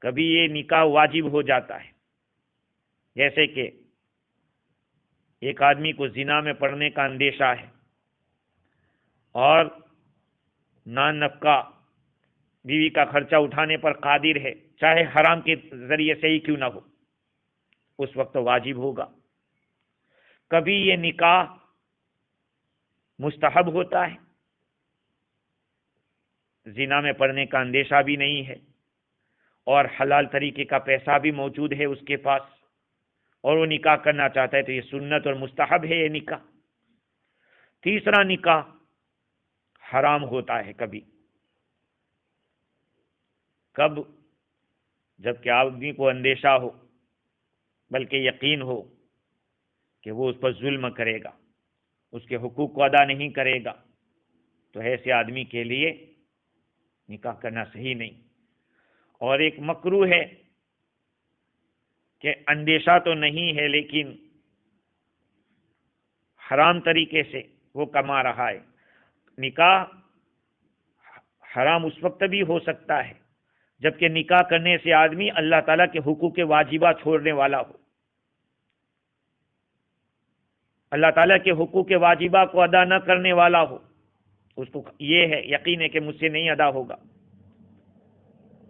کبھی یہ نکاح واجب ہو جاتا ہے، جیسے کہ ایک آدمی کو زنا میں پڑنے کا اندیشہ ہے اور نان نفقہ بیوی کا خرچہ اٹھانے پر قادر ہے، چاہے حرام کے ذریعے سے ہی کیوں نہ ہو، اس وقت واجب ہوگا۔ کبھی یہ نکاح مستحب ہوتا ہے، زنا میں پڑنے کا اندیشہ بھی نہیں ہے اور حلال طریقے کا پیسہ بھی موجود ہے اس کے پاس، اور وہ نکاح کرنا چاہتا ہے، تو یہ سنت اور مستحب ہے یہ نکاح۔ تیسرا نکاح حرام ہوتا ہے کبھی، کب؟ جب کہ آدمی کو اندیشہ ہو، بلکہ یقین ہو کہ وہ اس پر ظلم کرے گا، اس کے حقوق کو ادا نہیں کرے گا، تو ایسے آدمی کے لیے نکاح کرنا صحیح نہیں۔ اور ایک مکروہ ہے کہ اندیشہ تو نہیں ہے لیکن حرام طریقے سے وہ کما رہا ہے۔ نکاح حرام اس وقت بھی ہو سکتا ہے جبکہ نکاح کرنے سے آدمی اللہ تعالیٰ کے حقوق واجبہ چھوڑنے والا ہو، اللہ تعالیٰ کے حقوق واجبہ کو ادا نہ کرنے والا ہو، اس کو یہ ہے یقین ہے کہ مجھ سے نہیں ادا ہوگا،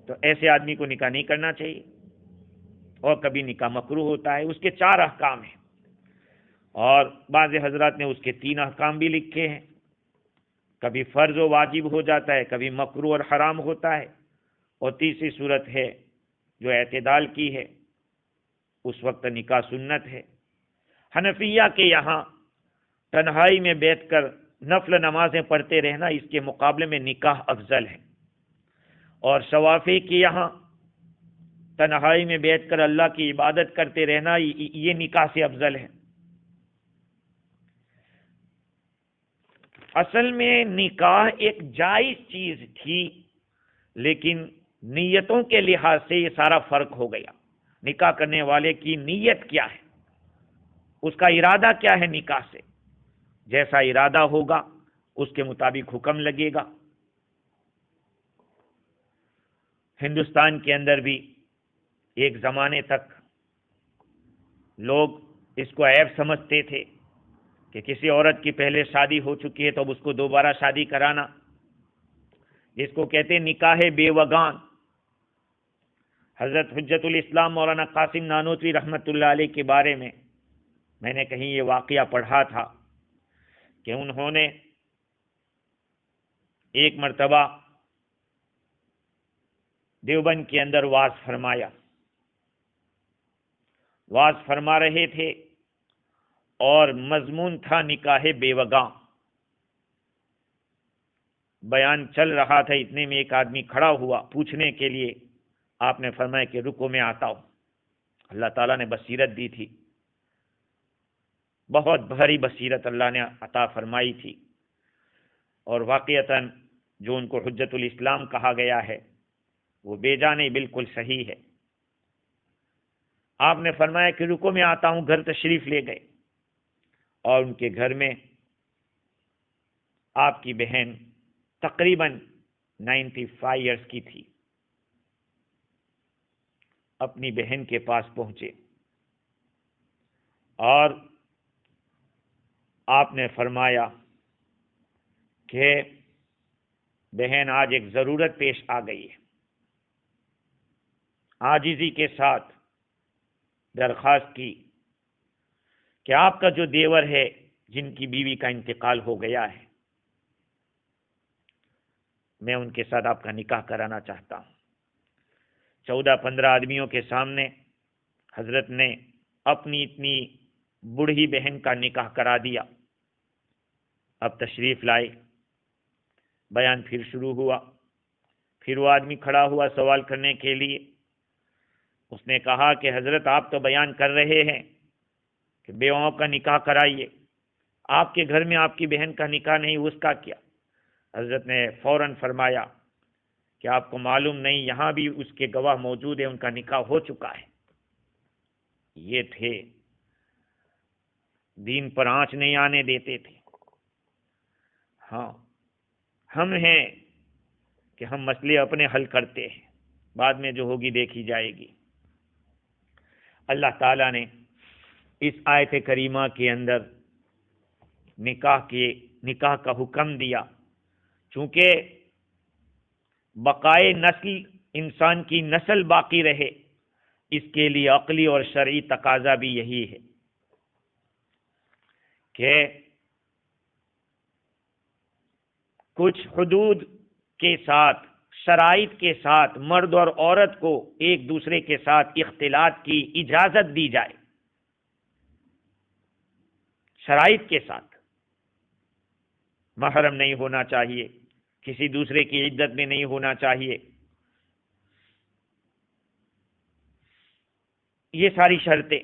تو ایسے آدمی کو نکاح نہیں کرنا چاہیے۔ اور کبھی نکاح مکروہ ہوتا ہے، اس کے 4 احکام ہیں، اور بعض حضرات نے اس کے 3 احکام بھی لکھے ہیں۔ کبھی فرض و واجب ہو جاتا ہے، کبھی مکروہ اور حرام ہوتا ہے، اور تیسری صورت ہے جو اعتدال کی ہے، اس وقت نکاح سنت ہے۔ حنفیہ کے یہاں تنہائی میں بیٹھ کر نفل نمازیں پڑھتے رہنا اس کے مقابلے میں نکاح افضل ہے، اور شوافی کے یہاں تنہائی میں بیٹھ کر اللہ کی عبادت کرتے رہنا یہ نکاح سے افضل ہے۔ اصل میں نکاح ایک جائز چیز تھی، لیکن نیتوں کے لحاظ سے یہ سارا فرق ہو گیا۔ نکاح کرنے والے کی نیت کیا ہے، اس کا ارادہ کیا ہے نکاح سے، جیسا ارادہ ہوگا اس کے مطابق حکم لگے گا۔ ہندوستان کے اندر بھی ایک زمانے تک لوگ اس کو عیب سمجھتے تھے کہ کسی عورت کی پہلے شادی ہو چکی ہے تو اب اس کو دوبارہ شادی کرانا، جس کو کہتے ہیں نکاح بے وگان۔ حضرت حجت الاسلام مولانا قاسم نانوتوی رحمۃ اللہ علیہ کے بارے میں نے کہیں یہ واقعہ پڑھا تھا کہ انہوں نے ایک مرتبہ دیوبند کے اندر واز فرمایا، واز فرما رہے تھے اور مضمون تھا نکاح بیوگاں۔ بیان چل رہا تھا، اتنے میں ایک آدمی کھڑا ہوا پوچھنے کے لیے۔ آپ نے فرمایا کہ رکو میں آتا ہوں۔ اللہ تعالیٰ نے بصیرت دی تھی، بہت بھاری بصیرت اللہ نے عطا فرمائی تھی، اور واقعتاً جو ان کو حجت الاسلام کہا گیا ہے وہ بے جانے بالکل صحیح ہے۔ آپ نے فرمایا کہ رکو میں آتا ہوں، گھر تشریف لے گئے، اور ان کے گھر میں آپ کی بہن تقریباً 95 ایئرس کی تھی۔ اپنی بہن کے پاس پہنچے اور آپ نے فرمایا کہ بہن آج ایک ضرورت پیش آ گئی ہے۔ عاجزی کے ساتھ درخواست کی کہ آپ کا جو دیور ہے جن کی بیوی کا انتقال ہو گیا ہے، میں ان کے ساتھ آپ کا نکاح کرانا چاہتا ہوں۔ 14-15 آدمیوں کے سامنے حضرت نے اپنی اتنی بوڑھی بہن کا نکاح کرا دیا۔ اب تشریف لائے، بیان پھر شروع ہوا۔ پھر وہ آدمی کھڑا ہوا سوال کرنے کے لیے۔ اس نے کہا کہ حضرت آپ تو بیان کر رہے ہیں کہ بیواؤں کا نکاح کرائیے، آپ کے گھر میں آپ کی بہن کا نکاح نہیں، اس کا کیا؟ حضرت نے فوراً فرمایا کہ آپ کو معلوم نہیں، یہاں بھی اس کے گواہ موجود ہیں، ان کا نکاح ہو چکا ہے۔ یہ تھے، دین پر آنچ نہیں آنے دیتے تھے۔ ہاں، ہم ہیں کہ ہم مسئلے اپنے حل کرتے ہیں، بعد میں جو ہوگی دیکھی جائے گی۔ اللہ تعالیٰ نے اس آیت کریمہ کے اندر نکاح کا حکم دیا، چونکہ بقائے نسل، انسان کی نسل باقی رہے، اس کے لیے عقلی اور شرعی تقاضا بھی یہی ہے کہ کچھ حدود کے ساتھ، شرائط کے ساتھ مرد اور عورت کو ایک دوسرے کے ساتھ اختلاط کی اجازت دی جائے، شرائط کے ساتھ۔ محرم نہیں ہونا چاہیے، کسی دوسرے کی عدت میں نہیں ہونا چاہیے، یہ ساری شرطیں۔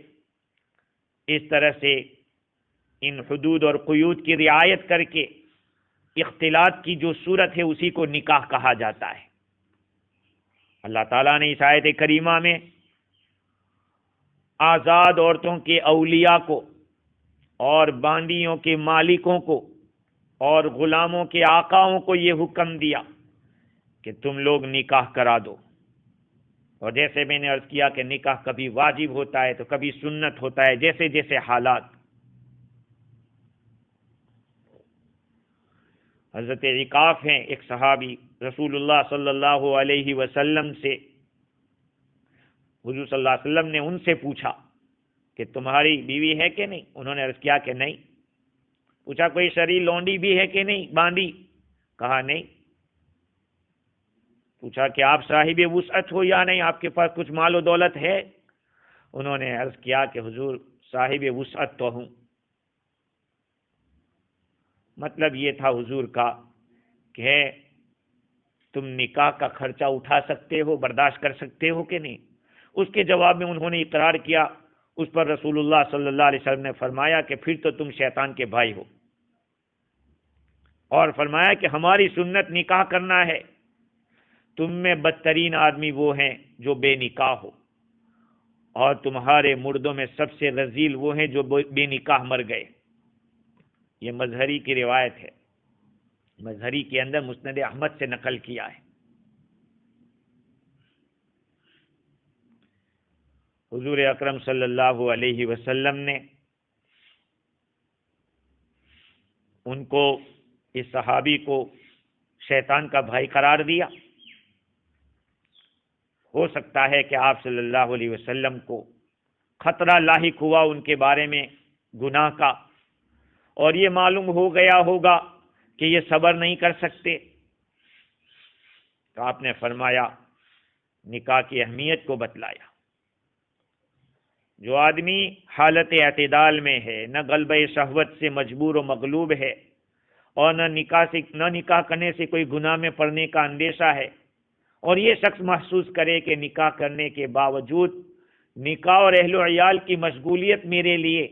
اس طرح سے ان حدود اور قیود کی رعایت کر کے اختلاط کی جو صورت ہے اسی کو نکاح کہا جاتا ہے۔ اللہ تعالیٰ نے اس آیت کریمہ میں آزاد عورتوں کے اولیاء کو اور باندیوں کے مالکوں کو اور غلاموں کے آقاؤں کو یہ حکم دیا کہ تم لوگ نکاح کرا دو۔ اور جیسے میں نے عرض کیا کہ نکاح کبھی واجب ہوتا ہے تو کبھی سنت ہوتا ہے، جیسے جیسے حالات۔ حضرت عکاف ہیں، ایک صحابی، رسول اللہ صلی اللہ علیہ وسلم سے، حضور صلی اللہ علیہ وسلم نے ان سے پوچھا کہ تمہاری بیوی ہے کہ نہیں؟ انہوں نے عرض کیا کہ نہیں۔ پوچھا کوئی شرعی لونڈی بھی ہے کہ نہیں، باندی؟ کہا نہیں۔ پوچھا کہ آپ صاحب وسعت ہو یا نہیں، آپ کے پاس کچھ مال و دولت ہے؟ انہوں نے عرض کیا کہ حضور صاحب وسعت تو ہوں۔ مطلب یہ تھا حضور کا کہ تم نکاح کا خرچہ اٹھا سکتے ہو، برداشت کر سکتے ہو کہ نہیں؟ اس کے جواب میں انہوں نے اقرار کیا۔ اس پر رسول اللہ صلی اللہ علیہ وسلم نے فرمایا کہ پھر تو تم شیطان کے بھائی ہو، اور فرمایا کہ ہماری سنت نکاح کرنا ہے۔ تم میں بدترین آدمی وہ ہیں جو بے نکاح ہو، اور تمہارے مردوں میں سب سے رذیل وہ ہیں جو بے نکاح مر گئے۔ یہ مظہری کی روایت ہے، مظہری کے اندر مسند احمد سے نقل کیا ہے۔ حضور اکرم صلی اللہ علیہ وسلم نے ان کو، اس صحابی کو، شیطان کا بھائی قرار دیا۔ ہو سکتا ہے کہ آپ صلی اللہ علیہ وسلم کو خطرہ لاحق ہوا ان کے بارے میں گناہ کا، اور یہ معلوم ہو گیا ہوگا کہ یہ صبر نہیں کر سکتے، تو آپ نے فرمایا، نکاح کی اہمیت کو بتلایا۔ جو آدمی حالت اعتدال میں ہے، نہ غلبہ شہوت سے مجبور و مغلوب ہے، اور نہ نکاح کرنے سے کوئی گناہ میں پڑنے کا اندیشہ ہے، اور یہ شخص محسوس کرے کہ نکاح کرنے کے باوجود نکاح اور اہل و عیال کی مشغولیت میرے لیے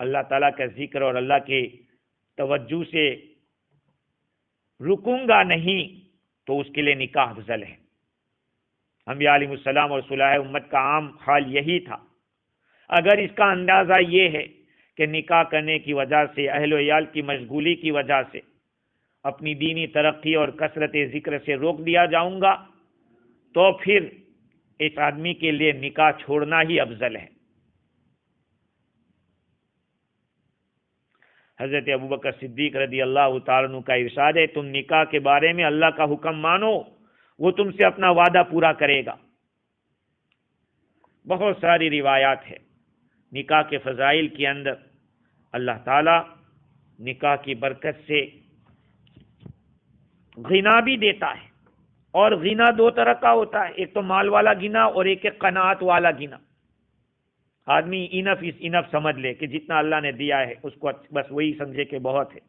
اللہ تعالیٰ کا ذکر اور اللہ کے توجہ سے رکوں گا نہیں، تو اس کے لیے نکاح افضل ہے۔ انبیاء علیہ السلام اور صلاح امت کا عام حال یہی تھا۔ اگر اس کا اندازہ یہ ہے کہ نکاح کرنے کی وجہ سے، اہل و عیال کی مشغولی کی وجہ سے اپنی دینی ترقی اور کثرت ذکر سے روک دیا جاؤں گا، تو پھر ایک آدمی کے لیے نکاح چھوڑنا ہی افضل ہے۔ حضرت ابوبکر صدیق رضی اللہ تعالیٰ عنہ کا ارشاد ہے، تم نکاح کے بارے میں اللہ کا حکم مانو، وہ تم سے اپنا وعدہ پورا کرے گا۔ بہت ساری روایات ہے نکاح کے فضائل کے اندر۔ اللہ تعالیٰ نکاح کی برکت سے غنا بھی دیتا ہے، اور غنا دو طرح کا ہوتا ہے، ایک تو مال والا غنا اور ایک قناعت والا غنا۔ آدمی انف از انف سمجھ لے کہ جتنا اللہ نے دیا ہے اس کو بس وہی سمجھے کہ بہت ہے۔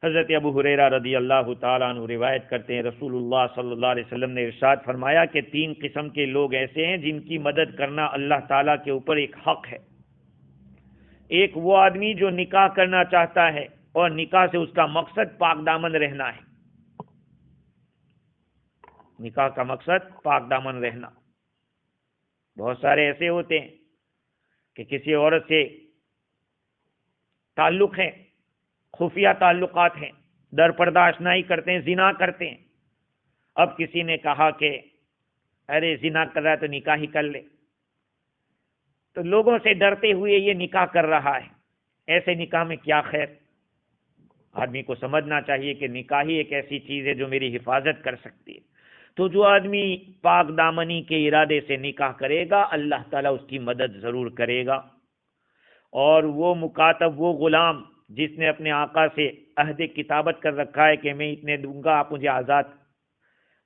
حضرت ابو ہریرہ رضی اللہ تعالیٰ عنہ روایت کرتے ہیں، رسول اللہ صلی اللہ علیہ وسلم نے ارشاد فرمایا کہ 3 قسم کے لوگ ایسے ہیں جن کی مدد کرنا اللہ تعالیٰ کے اوپر ایک حق ہے۔ ایک وہ آدمی جو نکاح کرنا چاہتا ہے اور نکاح سے اس کا مقصد پاک دامن رہنا ہے۔ نکاح کا مقصد پاک دامن رہنا۔ بہت سارے ایسے ہوتے ہیں کہ کسی عورت سے تعلق ہے، خفیہ تعلقات ہیں، در پردہ آشنائی کرتے ہیں، زنا کرتے ہیں۔ اب کسی نے کہا کہ ارے زنا کر رہا ہے تو نکاح ہی کر لے، تو لوگوں سے ڈرتے ہوئے یہ نکاح کر رہا ہے۔ ایسے نکاح میں کیا خیر؟ آدمی کو سمجھنا چاہیے کہ نکاح ہی ایک ایسی چیز ہے جو میری حفاظت کر سکتی ہے۔ تو جو آدمی پاک دامنی کے ارادے سے نکاح کرے گا، اللہ تعالیٰ اس کی مدد ضرور کرے گا۔ اور وہ مکاتب، وہ غلام جس نے اپنے آقا سے عہد کتابت کر رکھا ہے کہ میں اتنے دوں گا، آپ مجھے آزاد،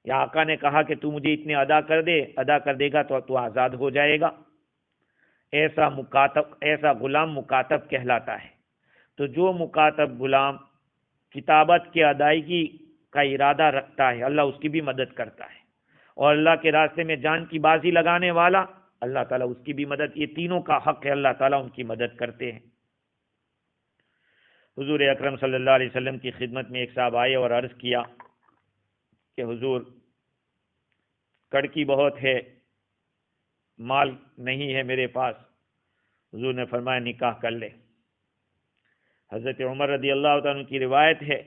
یا آقا نے کہا کہ تو مجھے اتنے ادا کر دے گا تو آزاد ہو جائے گا، ایسا غلام مکاتب کہلاتا ہے۔ تو جو مکاتب غلام کتابت کی ادائیگی کا ارادہ رکھتا ہے، اللہ اس کی بھی مدد کرتا ہے، اور اللہ کے راستے میں جان کی بازی لگانے والا، اللہ تعالیٰ اس کی بھی مدد، یہ تینوں کا حق ہے، اللہ تعالیٰ ان کی مدد کرتے ہیں۔ حضور اکرم صلی اللہ علیہ وسلم کی خدمت میں ایک صاحب آئے اور عرض کیا کہ حضور کڑکی بہت ہے، مال نہیں ہے میرے پاس۔ حضور نے فرمایا نکاح کر لے۔ حضرت عمر رضی اللہ عنہ کی روایت ہے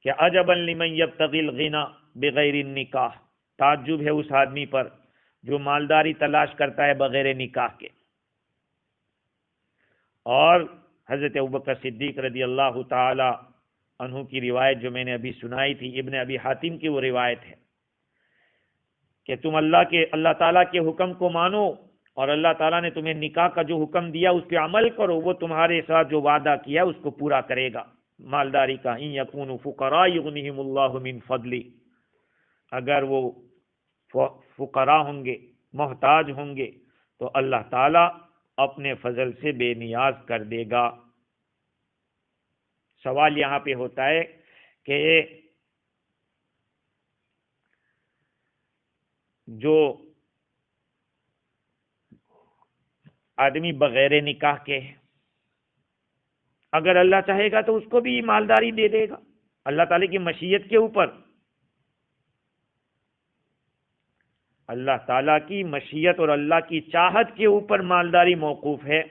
کہ عجبا لمن یبتغی الغنی بغیر النکاح، تعجب ہے اس آدمی پر جو مالداری تلاش کرتا ہے بغیر نکاح کے۔ اور حضرت ابوبکر صدیق رضی اللہ تعالی عنہ کی روایت جو میں نے ابھی سنائی تھی، ابن ابی حاتم کی وہ روایت ہے کہ تم اللہ تعالیٰ کے حکم کو مانو، اور اللہ تعالیٰ نے تمہیں نکاح کا جو حکم دیا اس پہ عمل کرو، وہ تمہارے ساتھ جو وعدہ کیا اس کو پورا کرے گا۔ مالداری کا، ان یکونوا فقراء یغنیہم اللہ من فضلی، اگر وہ فقراء ہوں گے، محتاج ہوں گے، تو اللہ تعالیٰ اپنے فضل سے بے نیاز کر دے گا۔ سوال یہاں پہ ہوتا ہے کہ جو آدمی بغیر نکاح کے ہے، اگر اللہ چاہے گا تو اس کو بھی مالداری دے دے گا، اللہ تعالیٰ کی مشیت کے اوپر۔ اللہ تعالیٰ کی مشیت اور اللہ کی چاہت کے اوپر مالداری موقوف ہے،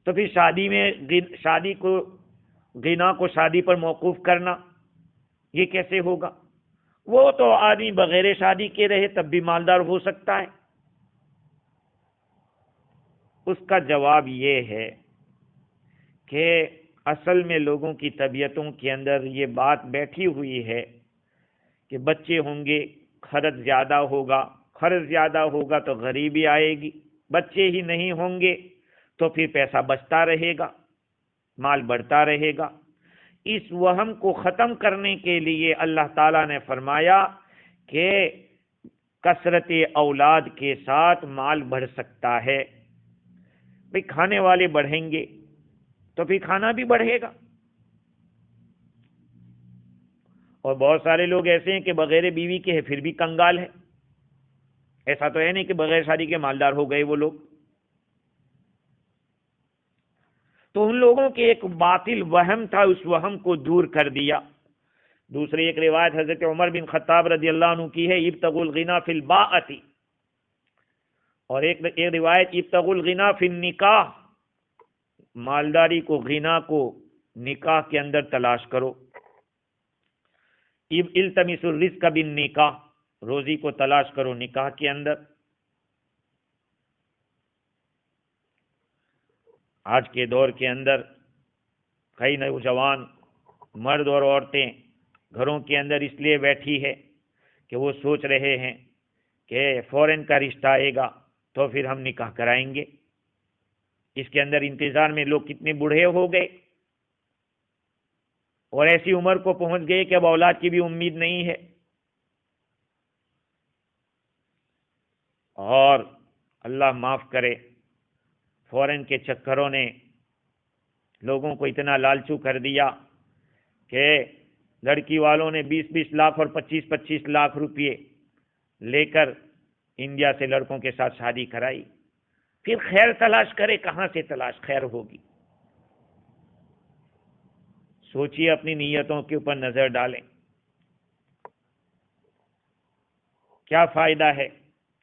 تو پھر شادی کو غنا کو شادی پر موقوف کرنا یہ کیسے ہوگا؟ وہ تو آدمی بغیر شادی کے رہے تب بھی مالدار ہو سکتا ہے۔ اس کا جواب یہ ہے کہ اصل میں لوگوں کی طبیعتوں کے اندر یہ بات بیٹھی ہوئی ہے کہ بچے ہوں گے، خرچ زیادہ ہوگا، خرچ زیادہ ہوگا تو غریبی آئے گی، بچے ہی نہیں ہوں گے تو پھر پیسہ بچتا رہے گا، مال بڑھتا رہے گا۔ اس وہم کو ختم کرنے کے لیے اللہ تعالیٰ نے فرمایا کہ کثرت اولاد کے ساتھ مال بڑھ سکتا ہے۔ بھئی کھانے والے بڑھیں گے تو پھر کھانا بھی بڑھے گا۔ اور بہت سارے لوگ ایسے ہیں کہ بغیر بیوی کے ہیں پھر بھی کنگال ہے، ایسا تو ہے نہیں کہ بغیر شادی کے مالدار ہو گئے وہ لوگ۔ تو ان لوگوں کے ایک باطل وہم تھا، اس وہم کو دور کر دیا۔ دوسری ایک روایت حضرت عمر بن خطاب رضی اللہ عنہ کی ہے، ابتغوا الغنی فی الباءۃ، اور ایک روایت ابتغوا الغنی فی النکاح، مالداری کو، غنا کو نکاح کے اندر تلاش کرو۔ التمسوا الرزق بالنکاح، روزی کو تلاش کرو نکاح کے اندر۔ آج کے دور کے اندر کئی نوجوان مرد اور عورتیں گھروں کے اندر اس لیے بیٹھی ہے کہ وہ سوچ رہے ہیں کہ فوراً کا رشتہ آئے گا تو پھر ہم نکاح کرائیں گے۔ اس کے اندر انتظار میں لوگ کتنے بوڑھے ہو گئے اور ایسی عمر کو پہنچ گئے کہ اب اولاد کی بھی امید نہیں ہے، اور اللہ معاف کرے فوراً کے چکروں نے لوگوں کو اتنا لالچو کر دیا کہ لڑکی والوں نے 20-20 لاکھ اور 25-25 لاکھ روپئے لے کر انڈیا سے لڑکوں کے ساتھ شادی کرائی۔ پھر خیر تلاش کرے، کہاں سے تلاش خیر ہوگی؟ سوچئے، اپنی نیتوں کے اوپر نظر ڈالیں، کیا فائدہ ہے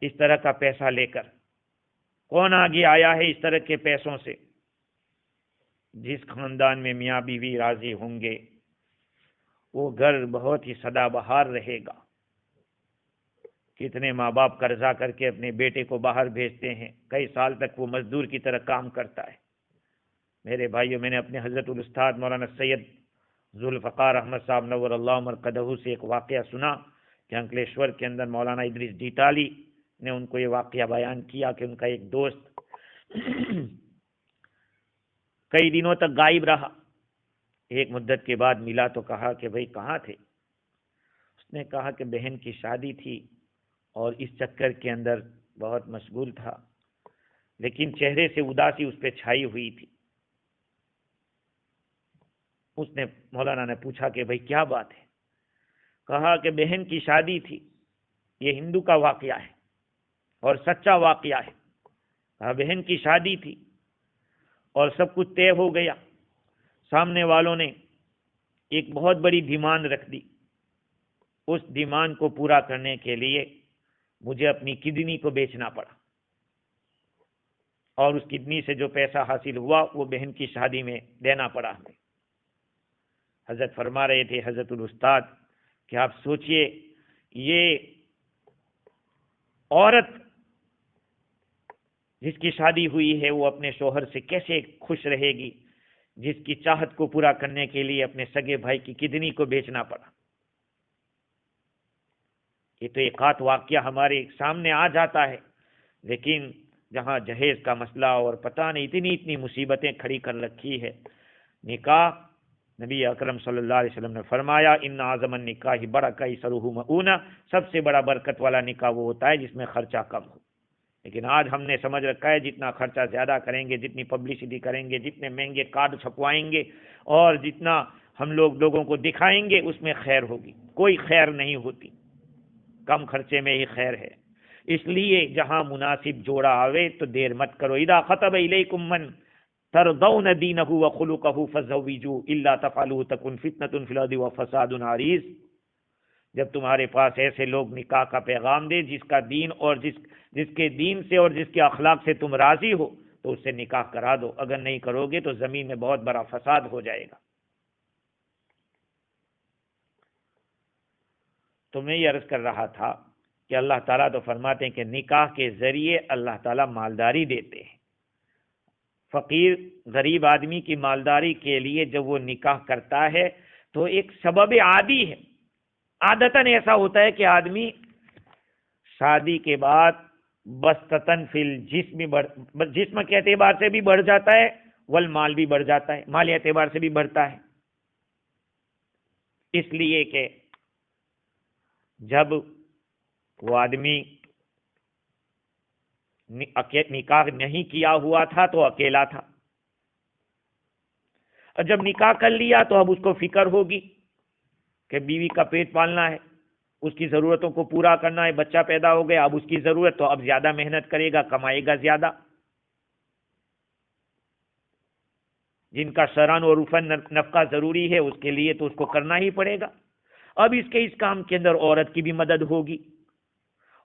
اس طرح کا پیسہ لے کر؟ کون آگے آیا ہے اس طرح کے پیسوں سے؟ جس خاندان میں میاں بیوی راضی ہوں گے وہ گھر بہت ہی سدا بہار رہے گا۔ کتنے ماں باپ قرضہ کر کے اپنے بیٹے کو باہر بھیجتے ہیں، کئی سال تک وہ مزدور کی طرح کام کرتا ہے۔ میرے بھائیوں، میں نے اپنے حضرت الاستاذ مولانا سید ذوالفقار احمد صاحب نور اللہ مرقدہ سے ایک واقعہ سنا کہ انکلیشور کے اندر مولانا ادریس ڈیٹالی نے ان کو یہ واقعہ بیان کیا کہ ان کا ایک دوست کئی دنوں تک غائب رہا، ایک مدت کے بعد ملا تو کہا کہ بھئی کہاں تھے؟ اس نے کہا کہ بہن کی شادی تھی اور اس چکر کے اندر بہت مشغول تھا، لیکن چہرے سے اداسی اس پہ چھائی ہوئی تھی۔ اس نے مولانا نے پوچھا کہ بھئی کیا بات ہے؟ کہا کہ بہن کی شادی تھی، یہ ہندو کا واقعہ ہے اور سچا واقعہ ہے۔ کہا بہن کی شادی تھی اور سب کچھ طے ہو گیا، سامنے والوں نے ایک بہت بڑی ڈیمانڈ رکھ دی، اس ڈیمانڈ کو پورا کرنے کے لیے مجھے اپنی کڈنی کو بیچنا پڑا، اور اس کڈنی سے جو پیسہ حاصل ہوا وہ بہن کی شادی میں دینا پڑا ہمیں۔ حضرت فرما رہے تھے حضرت الاستاذ کہ آپ سوچئے، یہ عورت جس کی شادی ہوئی ہے وہ اپنے شوہر سے کیسے خوش رہے گی جس کی چاہت کو پورا کرنے کے لیے اپنے سگے بھائی کی کڈنی کو بیچنا پڑا۔ یہ تو ایک آت واقعہ ہمارے سامنے آ جاتا ہے، لیکن جہاں جہیز کا مسئلہ اور پتہ نہیں اتنی مصیبتیں کھڑی کر رکھی ہے۔ نکاح، نبی اکرم صلی اللہ علیہ وسلم نے فرمایا ان اعظم النکاح برکہ سرہ مؤونہ، سب سے بڑا برکت والا نکاح وہ ہوتا ہے جس میں خرچہ کم ہو۔ لیکن آج ہم نے سمجھ رکھا ہے جتنا خرچہ زیادہ کریں گے، جتنی پبلسٹی کریں گے، جتنے مہنگے کارڈ چھپوائیں گے اور جتنا ہم لوگوں کو دکھائیں گے اس میں خیر ہوگی۔ کوئی خیر نہیں ہوتی، کم خرچے میں ہی خیر ہے۔ اس لیے جہاں مناسب جوڑا آوے تو دیر مت کرو۔ اذا خطب الیکم من ترضون دینہ وخلقہ فزوجوہ الا تفعلوا تکن فتنۃ فی الارض وفساد عریض۔ جب تمہارے پاس ایسے لوگ نکاح کا پیغام دے جس کا دین اور جس کے دین سے اور جس کے اخلاق سے تم راضی ہو تو اس سے نکاح کرا دو، اگر نہیں کرو گے تو زمین میں بہت بڑا فساد ہو جائے گا۔ تو میں یہ عرض کر رہا تھا کہ اللہ تعالیٰ تو فرماتے ہیں کہ نکاح کے ذریعے اللہ تعالیٰ مالداری دیتے ہیں۔ فقیر غریب آدمی کی مالداری کے لیے جب وہ نکاح کرتا ہے تو ایک سبب عادی ہے، عادتاً ایسا ہوتا ہے کہ آدمی شادی کے بعد بستتن فی الجسم جسم کے اعتبار سے بھی بڑھ جاتا ہے، والمال بھی بڑھ جاتا ہے، مالی اعتبار سے بھی بڑھتا ہے، اس لیے کہ جب وہ آدمی نکاح نہیں کیا ہوا تھا تو اکیلا تھا، اور جب نکاح کر لیا تو اب اس کو فکر ہوگی کہ بیوی کا پیٹ پالنا ہے، اس کی ضرورتوں کو پورا کرنا ہے، بچہ پیدا ہو گیا، اب اس کی ضرورت، تو اب زیادہ محنت کرے گا، کمائے گا زیادہ، جن کا شرعاً اور عرفاً نفقہ ضروری ہے اس کے لیے تو اس کو کرنا ہی پڑے گا۔ اب اس کام کے اندر عورت کی بھی مدد ہوگی،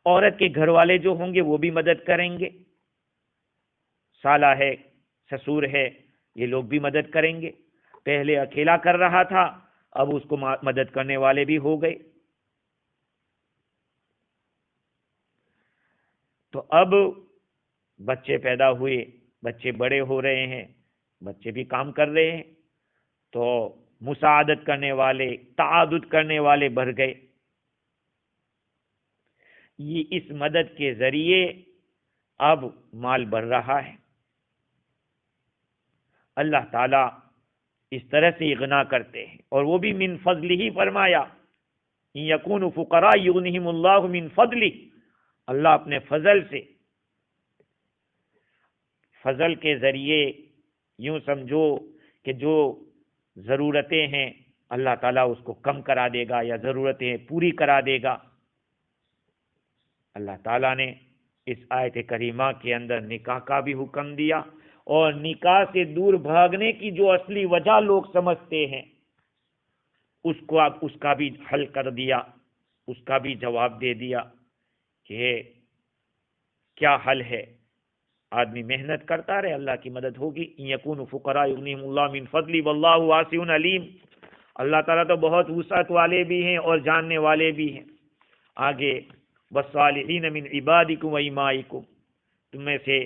عورت کے گھر والے جو ہوں گے وہ بھی مدد کریں گے، سالہ ہے، سسور ہے، یہ لوگ بھی مدد کریں گے۔ پہلے اکیلا کر رہا تھا، اب اس کو مدد کرنے والے بھی ہو گئے، تو اب بچے پیدا ہوئے، بچے بڑے ہو رہے ہیں، بچے بھی کام کر رہے ہیں، تو مساعدت کرنے والے، تعاضد کرنے والے بڑھ گئے۔ یہ اس مدد کے ذریعے اب مال بڑھ رہا ہے۔ اللہ تعالیٰ اس طرح سے اغنا کرتے ہیں، اور وہ بھی من فضل ہی فرمایا، یکون فقراء یغنہم اللہ من فضل، اللہ اپنے فضل سے، فضل کے ذریعے یوں سمجھو کہ جو ضرورتیں ہیں اللہ تعالیٰ اس کو کم کرا دے گا یا ضرورتیں پوری کرا دے گا۔ اللہ تعالیٰ نے اس آیت کریمہ کے اندر نکاح کا بھی حکم دیا، اور نکاح سے دور بھاگنے کی جو اصلی وجہ لوگ سمجھتے ہیں اس کا بھی حل کر دیا، اس کا بھی جواب دے دیا کہ کیا حل ہے۔ آدمی محنت کرتا رہے، اللہ کی مدد ہوگی۔ ان یکونوا فقراء یغنیہم اللہ من فضل واللہ واسع علیم، اللہ تعالیٰ تو بہت وسعت والے بھی ہیں اور جاننے والے بھی ہیں۔ آگے والصالحین من عبادکم و امائکم، تم میں سے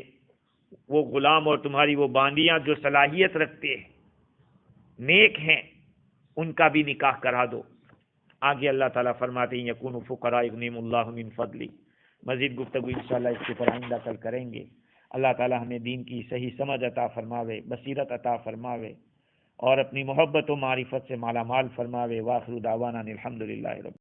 وہ غلام اور تمہاری وہ باندیاں جو صلاحیت رکھتے ہیں، نیک ہیں، ان کا بھی نکاح کرا دو۔ آگے اللہ تعالیٰ فرماتے ہیں یکونوا فقراء یغنیہم اللہ من فضل۔ مزید گفتگو انشاءاللہ اس کے اوپر آئندہ کل کریں گے۔ اللہ تعالیٰ ہمیں دین کی صحیح سمجھ عطا فرماوے، بصیرت عطا فرماوے، اور اپنی محبت و معرفت سے مالا مال فرماوے۔ وآخر دعوانا الحمدللہ رب